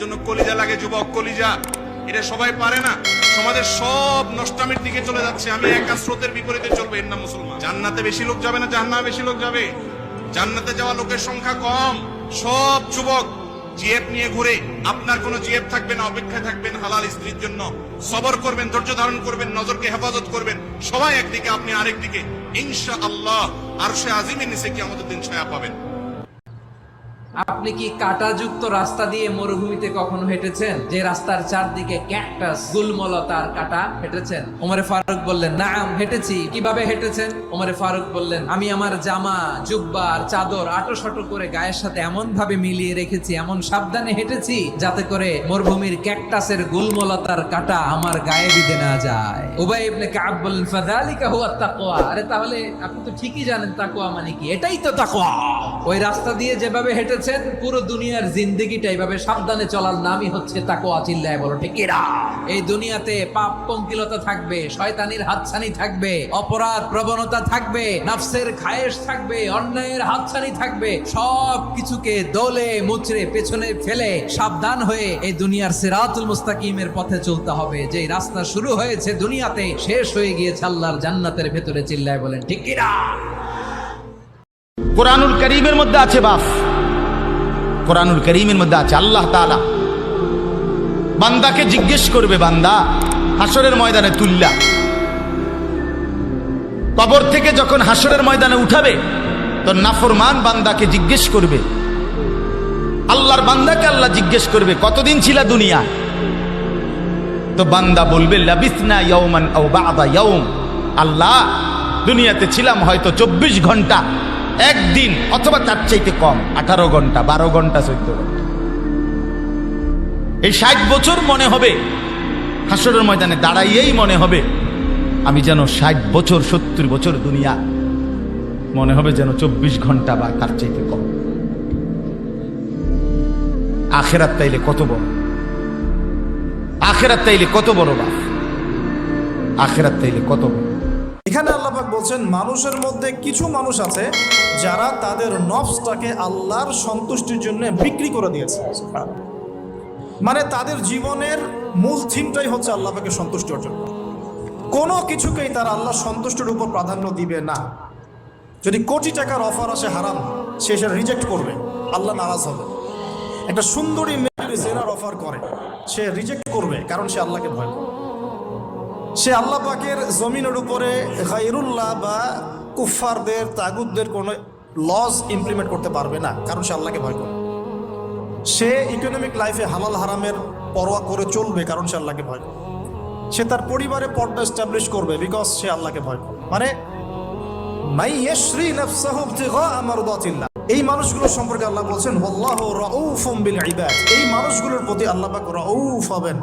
জন্য কলিজা লাগে যুবক, কলিজা। এটা সবাই পারে না। সমাজের সব নষ্টামির দিকে চলে যাচ্ছে। আমি একা স্রোতের বিপরীতে চলবো, এর নাম মুসলমান। জান্নাতে বেশি লোক যাবে না জাহান্নামে বেশি লোক যাবে? জান্নাতে যাওয়া লোকের সংখ্যা কম। সব যুবক জিএফ নিয়ে ঘুরে, আপনার কোনো জিএফ থাকবে না, অপেক্ষায় থাকবেন হালাল স্ত্রীর জন্য। সবর করবেন, ধৈর্য ধারণ করবেন, নজরকে হেফাজত করবেন। সবাই একদিকে, আপনি আরেকদিকে। ইনশাআল্লাহ আরশে আজিমের নিচে কিয়ামতের দিন ছায়া পাবেন। আপনি কি কাঁটাযুক্ত রাস্তা দিয়ে মরুভূমিতে কখনো হেঁটেছেন, যে রাস্তার চারদিকে ক্যাকটাস, গুলমলতার কাঁটা? হেঁটেছেন? ওমরে ফারুক বললেন, নাম হেঁটেছি। কিভাবে হেঁটেছেন? ওমরে ফারুক বললেন, আমি আমার জামা, জুব্বা আর চাদর আঁটো করে গায়ের সাথে এমন ভাবে মিলিয়ে রেখেছি, এমন সাবধানে হেঁটেছি যাতে করে মরুভূমির ক্যাকটাসের গুলমলতার কাঁটা আমার গায়ে বিঁধে না যায়। উবাই ইবনে কাব বললেন, ফাযালিকা হুয়া তাকওয়া। আরে তাহলে আপনি তো ঠিকই জানেন তাকওয়া মানে কি। এটাই তো তাকওয়া। ওই রাস্তা দিয়ে যেভাবে হেঁটেছেন, পুরো দুনিয়ার জিন্দেগিটা এইভাবে সাবধানে চলার নামই হচ্ছে তাকওয়া। চিল্লায় বলো ঠিক কিনা? এই দুনিয়াতে পাপ পঙ্কিলতা থাকবে, শয়তানির হাতছানি থাকবে, অপরাধ প্রবণতা থাকবে, নফসের খায়েশ থাকবে, অন্যায়ের হাতছানি থাকবে। সব কিছুকে দোলে মুচড়ে পেছনে ফেলে সাবধান হয়ে এই দুনিয়ার সিরাতুল মুস্তাকিমের পথে চলতে হবে। যে রাস্তা শুরু হয়েছে দুনিয়াতে, শেষ হয়ে গিয়েছে আল্লাহর জান্নাতের ভেতরে। চিল্লায় বলেন ঠিক কিনা? কোরআনুল কারীমের মধ্যে আছে বাপ, কোরআনুল কারীমের মধ্যে আছে আল্লাহ তাআলা বান্দাকে জিজ্ঞেস করবে, বান্দা হাসরের ময়দানে তুল্লা, কবর থেকে যখন হাসরের ময়দানে উঠাবে তো নাফরমান বান্দাকে জিজ্ঞেস করবে, আল্লাহর বান্দাকে আল্লাহ জিজ্ঞেস করবে, কতদিন ছিলা দুনিয়া? তো বান্দা বলবে, লাবিসনা ইয়াওমান আও বা'দা ইয়াওম। আল্লাহ দুনিয়াতে ছিলাম হয়তো 24 ঘন্টা, একদিন, অথবা তার চাইতে কম, 18 ঘন্টা, 12 ঘন্টা, 14 ঘন্টা। এই 60 বছর মনে হবে হাসরের ময়দানে দাঁড়াইয়েই মনে হবে আমি যেন 60 বছর 70 বছর দুনিয়া, মনে হবে যেন 24 ঘন্টা বা তার চাইতে কম। আখিরাত তাইলে কত বড়, আখিরাত তাইলে কত বড় বাপ, আখিরাত তাইলে কত বড়। এখানে আল্লাহ পাক বলছেন, মানুষের মধ্যে কিছু মানুষ আছে যারা তাদের নফসটাকে আল্লাহর সন্তুষ্টির জন্য বিক্রি করে দিয়েছে। মানে তাদের জীবনের মূল থিমটাই হচ্ছে আল্লাহ পাকের সন্তুষ্টি অর্জন। কোনো কিছুকেই তারা আল্লাহ সন্তুষ্টির উপর প্রাধান্য দিবে না। যদি কোটি টাকার অফার আসে হারাম, সে সেটা রিজেক্ট করবে, আল্লাহ নারাজ হবে। একটা সুন্দরী মেয়ের জেনার অফার করে, সে রিজেক্ট করবে, কারণ সে আল্লাহকে ভয় করে। সে আল্লাহ পাকের জমিনের উপরে গায়রুল্লাহ বা কুফফারদের, তাগুতদের কোনো লজ ইমপ্লিমেন্ট করতে পারবে না, কারণ সে আল্লাহকে ভয় করে। সে ইকোনমিক লাইফে হালাল হারামের পরোয়া করে চলবে, কারণ সে আল্লাহকে ভয় করে। সে তার পরিবারে পর্দা এস্টাবলিশ করবে, বিকজ সে আল্লাহকে ভয় করে। মানে মাই ইয়াশরি নাফসাহু ইবতিগা মারদাতিল্লাহ। এই মানুষগুলো সম্পর্কে আল্লাহ বলছেন, ওয়াল্লাহু রাউফুম বিল ইবাদ। এই মানুষগুলোর প্রতি আল্লাহ পাক রাউফ হবেন,